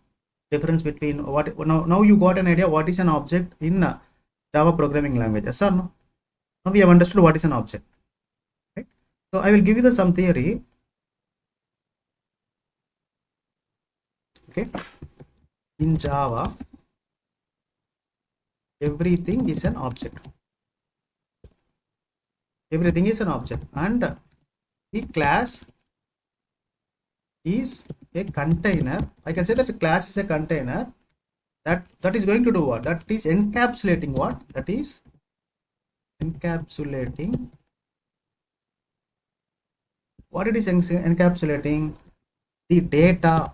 difference between what now you got an idea what is an object in Java programming language. Yes or no? Now we have understood what is an object. Right? So I will give you some theory. Okay, in Java, everything is an object. Everything is an object, and the class is a container. I can say that the class is a container that is going to do what? That is encapsulating what? That is encapsulating. What it is encapsulating? The data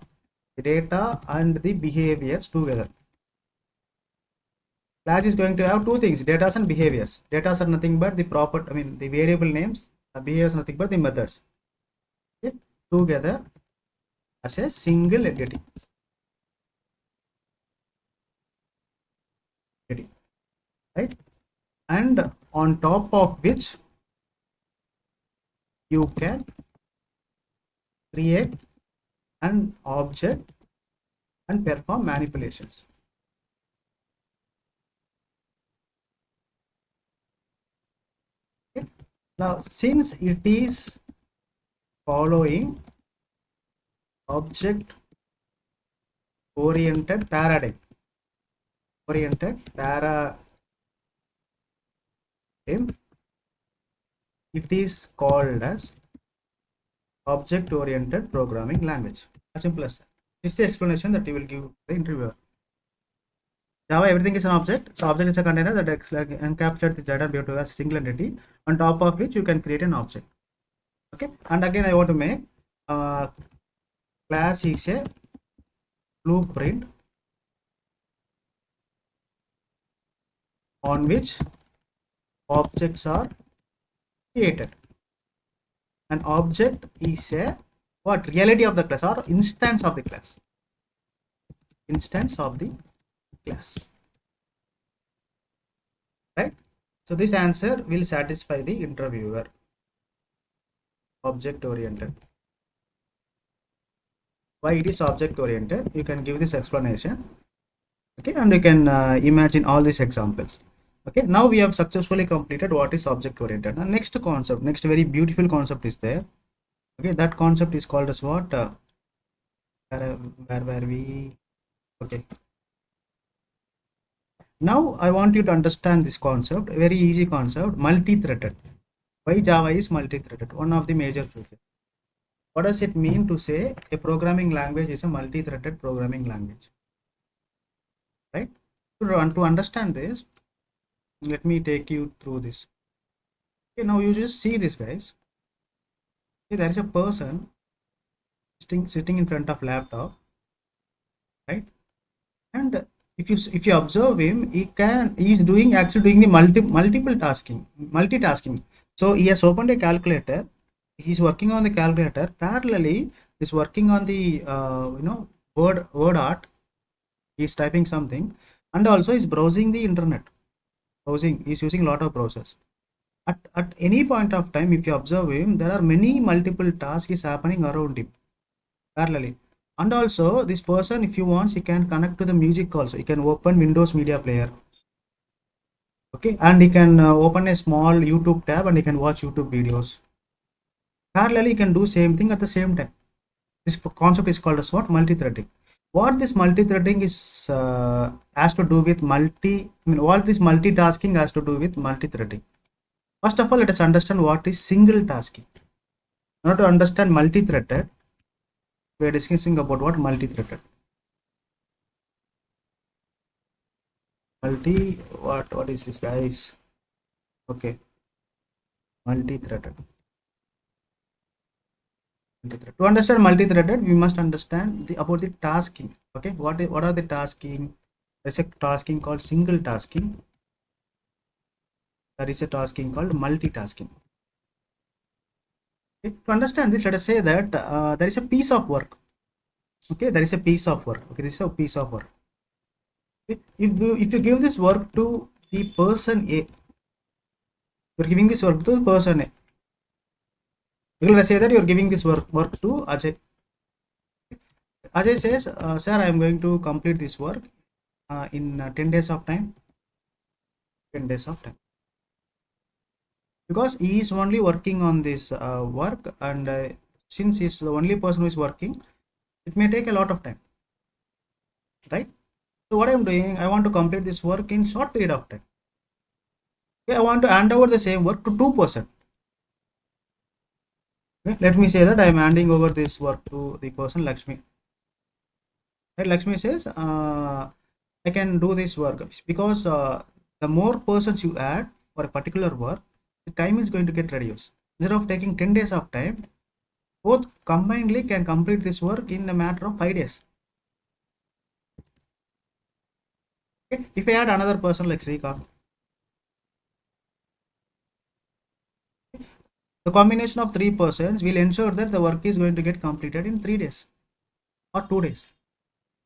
and the behaviors together. Class is going to have two things: data and behaviors. Data are nothing but the the variable names. The behaviors are nothing but the methods. Okay, together as a single entity. Right? And on top of which you can create an object and perform manipulations. Okay. Now, since it is following object oriented paradigm, it is called as object oriented programming language. As simple as that. This is the explanation that you will give the interviewer. Java, everything is an object. So object is a container that encapsulates the data to a single entity, on top of which you can create an object. Okay, and again I want to make class is a blueprint on which objects are created. An object is a what? Reality of the class or instance of the class. Right? So this answer will satisfy the interviewer. Object oriented. Why it is object oriented? You can give this explanation. Okay, and you can imagine all these examples. Okay, now we have successfully completed what is object oriented. The next very beautiful concept is there. Okay, that concept is called as what? Where were we? Okay. Now I want you to understand this concept, very easy concept, multi-threaded. Why Java is multi-threaded? One of the major features. What does it mean to say a programming language is a multi-threaded programming language? Right? To understand this, let me take you through this. Okay, now you just see this, guys. Okay, there is a person sitting in front of laptop, right? And if you observe him, he is actually doing the multitasking. So he has opened a calculator. He's working on the calculator. Parallelly, he's working on the word art. He's typing something, and also he's browsing the internet. Browsing. He's using a lot of browsers. At any point of time, if you observe him, there are many multiple tasks is happening around him parallelly. And also, this person, if he wants, he can connect to the music also. He can open Windows Media Player. Okay, and he can open a small YouTube tab and he can watch YouTube videos. Parallelly, he can do same thing at the same time. This concept is called as what? Multi-threading. What this multi-threading is has to do with what this multitasking has to do with multi-threading. First of all, let us understand what is single tasking. In order to understand multi-threaded, we are discussing about what multi-threaded. What is this, guys? Okay, multi-threaded. To understand multi-threaded, we must understand about the tasking. Okay, what are the tasking? There's a tasking called single tasking. There is a tasking called multitasking. Okay, to understand this, let us say that there is a piece of work. Okay, there is a piece of work. Okay, this is a piece of work. Okay? If you give this work to the person A, you're giving this work to the person A. Let us say that you're giving this work to Ajay. Ajay says, sir, I am going to complete this work in 10 days of time. 10 days of time. Because he is only working on this work, and since he's the only person who is working, it may take a lot of time, right? So what I'm doing, I want to complete this work in short period of time. Okay, I want to hand over the same work to two-person. Okay, let me say that I am handing over this work to the person Lakshmi. Right, Lakshmi says, I can do this work because the more persons you add for a particular work, the time is going to get reduced. Instead of taking 10 days of time, both combinedly can complete this work in a matter of 5 days. Okay? If I add another person like Srikant, the combination of 3 persons will ensure that the work is going to get completed in 3 days or 2 days.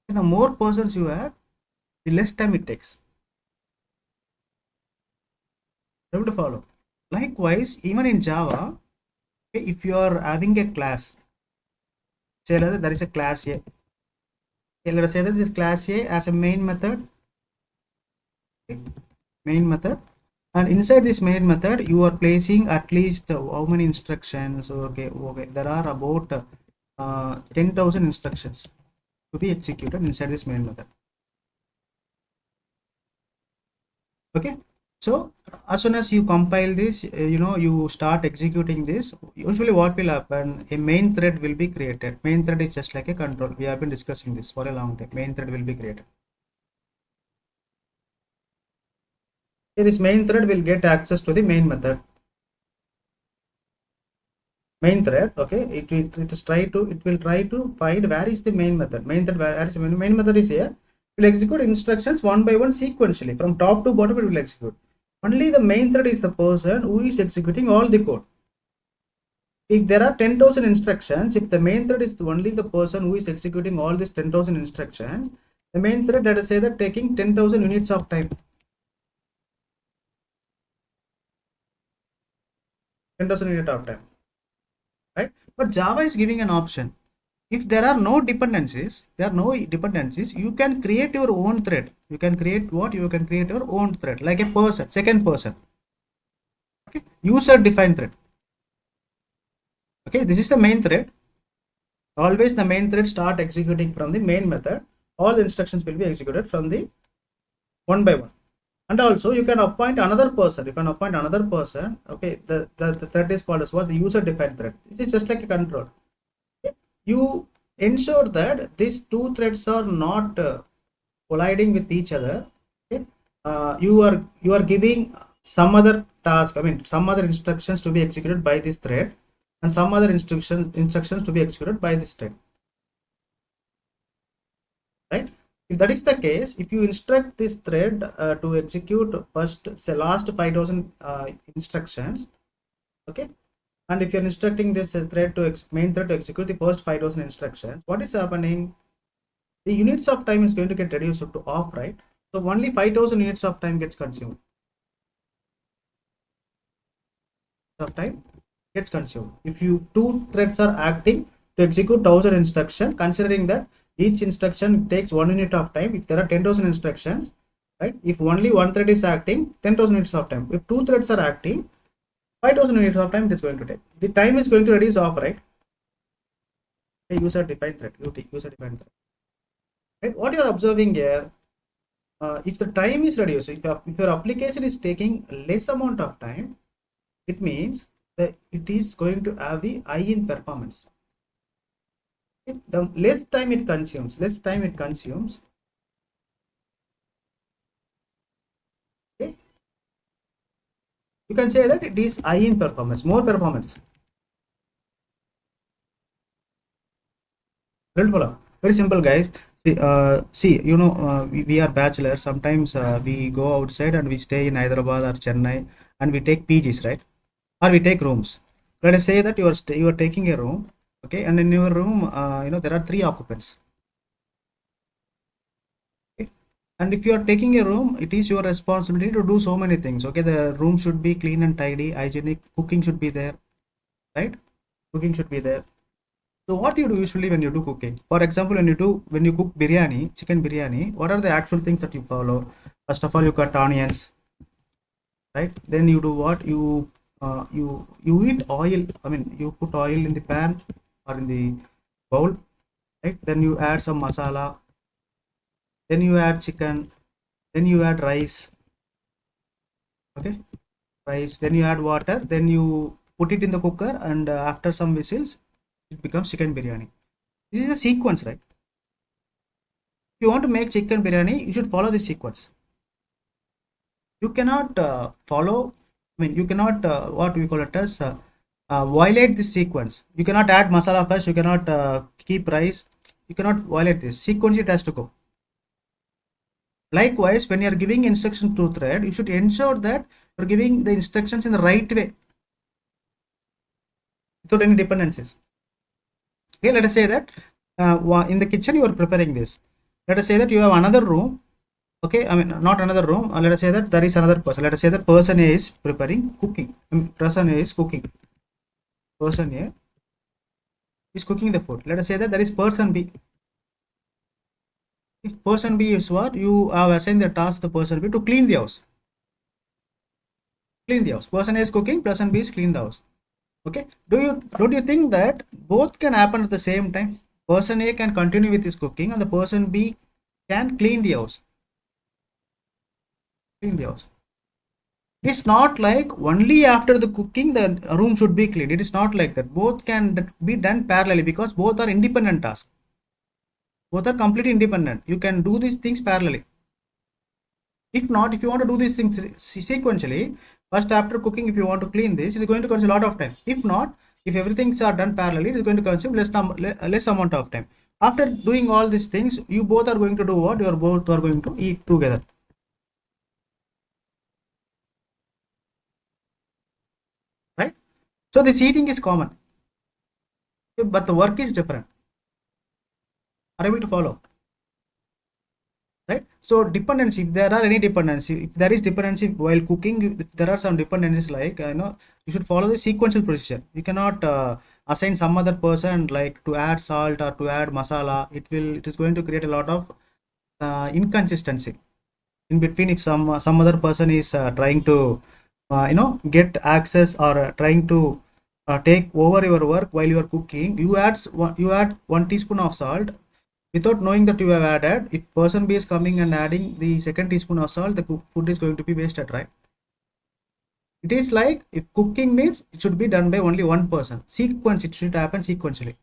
And the more persons you add, the less time it takes. Able to follow. Likewise, even in Java, okay, if you are having a class, say that there is a class A. Okay, let us say that this class A as a main method, okay, main method, and inside this main method you are placing at least how many instructions? Okay, there are about 10,000 instructions to be executed inside this main method. Okay, so as soon as you compile this, you start executing this. Usually what will happen, a main thread will be created. Main thread is just like a control. We have been discussing this for a long time. Main thread will be created. Okay, this main thread will get access to the main method. Main thread, okay, it will try to find where is the main method. Main thread, where is the main method is here. It will execute instructions one by one sequentially from top to bottom. It will execute. Only the main thread is the person who is executing all the code. If there are 10,000 instructions, if the main thread is only the person who is executing all these 10,000 instructions, the main thread, let us say that, taking 10,000 units of time. 10,000 units of time, right? But Java is giving an option. If there are no dependencies, you can create your own thread. You can create what? You can create your own thread, like a person, second person. Okay, user defined thread. Okay, this is the main thread. Always the main thread start executing from the main method. All the instructions will be executed from the one by one. And also you can appoint another person. Okay, the thread is called as what? The user defined thread. It is just like a control. Okay? You ensure that these two threads are not colliding with each other. Okay? You are giving some other task, some other instructions to be executed by this thread, and some other instructions to be executed by this thread, right? If that is the case, if you instruct this thread to execute first, say, last 5,000 instructions, Okay, and if you're instructing this thread to main thread to execute the first 5,000 instructions, what is happening? The units of time is going to get reduced to off, right? So only 5,000 units of time gets consumed. Of time gets consumed. If you two threads are acting to execute 1,000 instructions, considering that each instruction takes 1 unit of time, if there are 10,000 instructions, right? If only one thread is acting, 10,000 units of time. If two threads are acting, 5,000 units of time it is going to take. The time is going to reduce off, right? A user defined thread, user defined thread. Right? What you are observing here, if the time is reduced, if your application is taking less amount of time, it means that it is going to have the high in performance. Okay? The less time it consumes, okay, you can say that it is high in performance, more performance. Very simple, guys. See, we are bachelors. Sometimes we go outside and we stay in Hyderabad or Chennai, and we take PGs, right? Or we take rooms. Let us say that you are taking a room, okay, and in your room, there are 3 occupants. Okay? And if you are taking a room, it is your responsibility to do so many things. Okay, the room should be clean and tidy, hygienic. Cooking should be there, right? Cooking should be there. So what you do usually when you do cooking? For example, when you cook biryani, chicken biryani, what are the actual things that you follow? First of all, you cut onions, right? Then you do what? You eat oil. I mean, you put oil in the pan or in the bowl, right? Then you add some masala. Then you add chicken. Then you add rice. Okay, rice. Then you add water. Then you put it in the cooker, and after some whistles, it becomes chicken biryani. This is a sequence, right? If you want to make chicken biryani, you should follow this sequence. You cannot follow. I mean, you cannot what we call it as violate this sequence. You cannot add masala first. You cannot keep rice. You cannot violate this sequence. It has to go. Likewise, when you are giving instruction to thread, you should ensure that you are giving the instructions in the right way without any dependencies. Okay, let us say that in the kitchen you are preparing this. Let us say that you have another room. Okay, I mean not another room. Let us say that there is another person. Let us say that person A is preparing cooking. Person A is cooking. Person A is cooking the food. Let us say that there is person B. Person B is what? You have assigned the task to person B to clean the house. Clean the house. Person A is cooking, person B is clean the house. Okay. Don't you think that both can happen at the same time? Person A can continue with his cooking and the person B can clean the house. Clean the house. It is not like only after the cooking the room should be cleaned. It is not like that. Both can be done parallelly because both are independent tasks. Both are completely independent. You can do these things parallelly. If not, if you want to do these things sequentially, first after cooking, if you want to clean this, it is going to consume a lot of time. If not, if everything are done parallelly, it is going to consume less amount of time. After doing all these things, you both are going to do what? You are both are going to eat together. Right? So this eating is common, but the work is different. Are you able to follow? Right? So dependency, if there are any dependency, if there is dependency while cooking, if there are some dependencies like you should follow the sequential procedure. You cannot assign some other person like to add salt or to add masala. It is going to create a lot of inconsistency in between. If some other person is trying to get access or trying to take over your work while you are cooking, you add 1 teaspoon of salt without knowing that you have added. If person B is coming and adding the second teaspoon of salt, the food is going to be wasted, right? It is like if cooking means it should be done by only one person. Sequence, it should happen sequentially.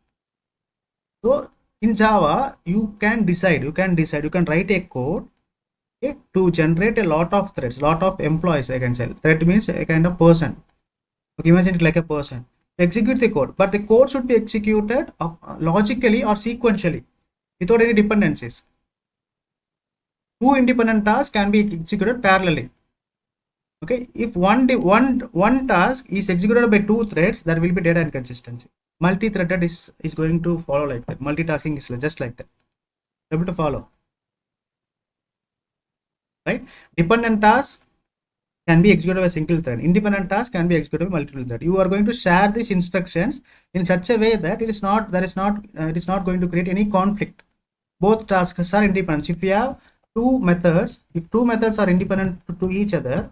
So in Java, you can write a code, okay, to generate a lot of threads, lot of employees, I can say. Thread means a kind of person. Okay, imagine it like a person. Execute the code, but the code should be executed logically or sequentially without any dependencies. Two independent tasks can be executed parallelly. Okay, if one task is executed by two threads, there will be data inconsistency. Multi-threaded is going to follow like that. Multitasking is just like that. Able to follow, right? Dependent task can be executed by a single thread. Independent task can be executed by multiple thread. You are going to share these instructions in such a way that it is not going to create any conflict. Both tasks are independent. If you have two methods, if two methods are independent to each other,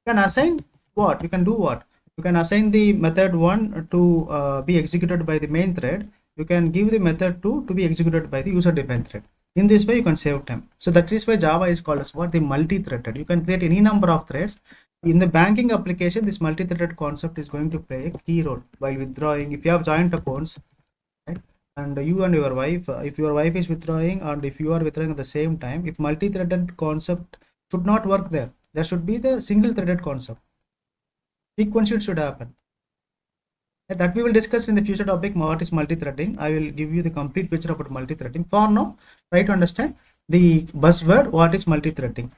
you can assign what? You can do what? You can assign the method 1 to be executed by the main thread. You can give the method 2 to be executed by the user-defined thread. In this way, you can save time. So that is why Java is called as what? The multi-threaded. You can create any number of threads. In the banking application, this multi-threaded concept is going to play a key role while withdrawing. If you have joint accounts, right? And you and your wife, if your wife is withdrawing and if you are withdrawing at the same time, if multi-threaded concept should not work there. There should be the single threaded concept. Sequential should happen. That we will discuss in the future topic. What is multi-threading? I will give you the complete picture about multi-threading. For now, try to understand the buzzword. What is multi-threading?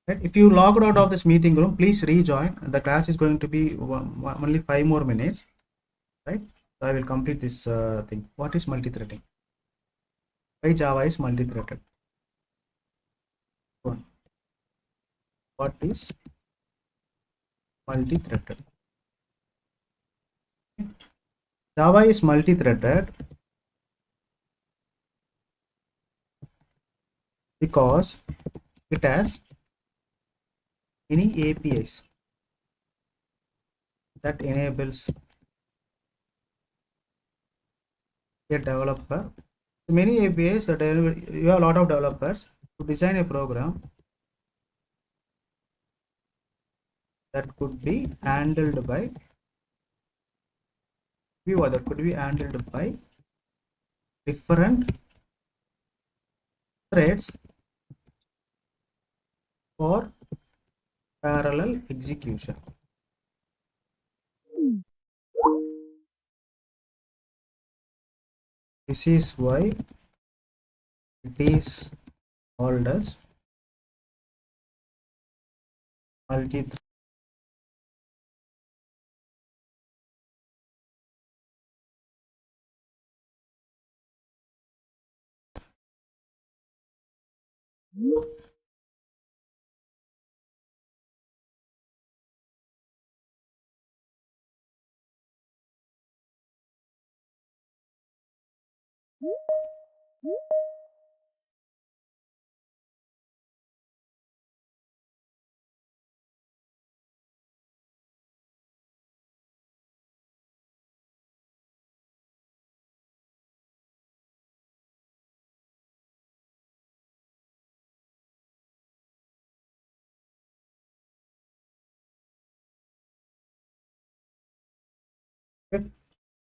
Right? If you logged out of this meeting room, please rejoin. The class is going to be only 5 more minutes. Right? So I will complete this thing. What is multi-threading? Why Java is multi-threaded? What is multi-threaded? Java is multi-threaded because it has many APIs that enables a developer. Many APIs that you have a lot of developers to design a program that could be handled by that could be handled by different threads for parallel execution. This is why it is called as multi-thread.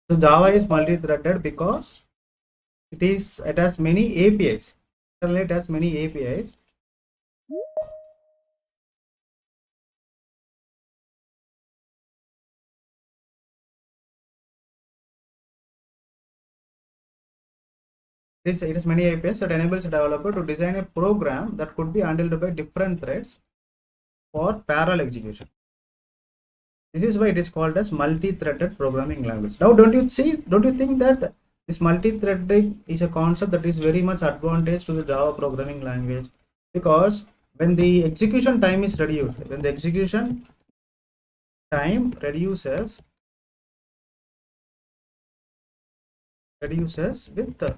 So Java is multi-threaded because it has many APIs. It has many APIs. It has many APIs that enables a developer to design a program that could be handled by different threads for parallel execution. This is why it is called as multi-threaded programming language. Now, don't you think that this multi-threading is a concept that is very much advantage to the Java programming language? Because when the execution time is reduced, when the execution time reduces with the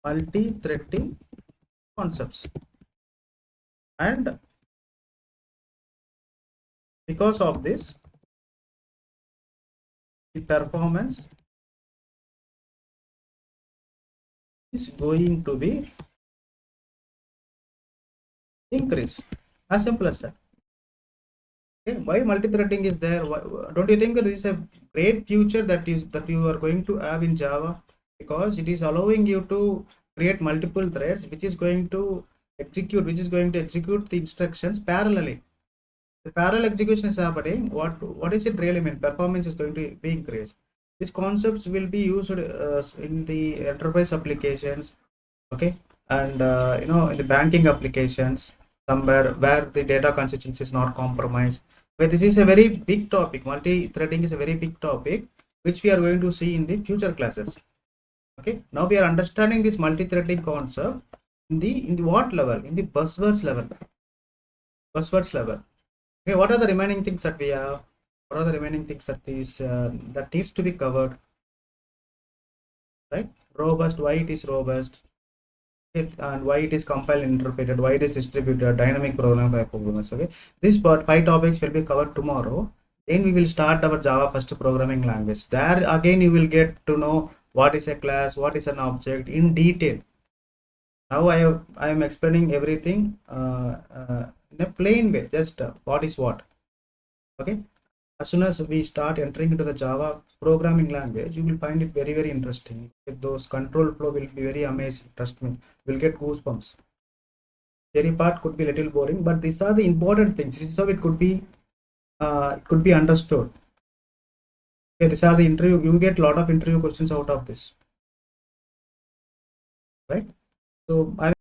multi-threading concepts, and because of this, the performance is going to be increased. As simple as that. Okay, why multi-threading is there? Don't you think that this is a great future that you are going to have in Java? Because it is allowing you to create multiple threads, which is going to execute the instructions parallelly. The parallel execution is happening. What is it really mean? Performance is going to be increased. These concepts will be used in the enterprise applications, okay, and in the banking applications, somewhere where the data consistency is not compromised. But this is a very big topic. Multi-threading is a very big topic which we are going to see in the future classes. Okay, now we are understanding this multi-threading concept in the what level? In the buzzwords level. Buzzwords level. Okay, what are the remaining things that we have? What are the remaining things that is that needs to be covered? Right? Robust. Why it is robust? And why it is compiled and interpreted, why it is distributed, dynamic program by programmers. Okay, this part 5 topics will be covered tomorrow. Then we will start our Java first programming language. There again you will get to know what is a class, what is an object in detail. Now I am explaining everything in a plain way, just what is what. Okay, as soon as we start entering into the Java programming language, you will find it very, very interesting. Those control flow will be very amazing. Trust me, you'll get goosebumps. Theory part could be a little boring, but these are the important things. This is how it could be understood. Okay, these are the interview. You get a lot of interview questions out of this, right? So I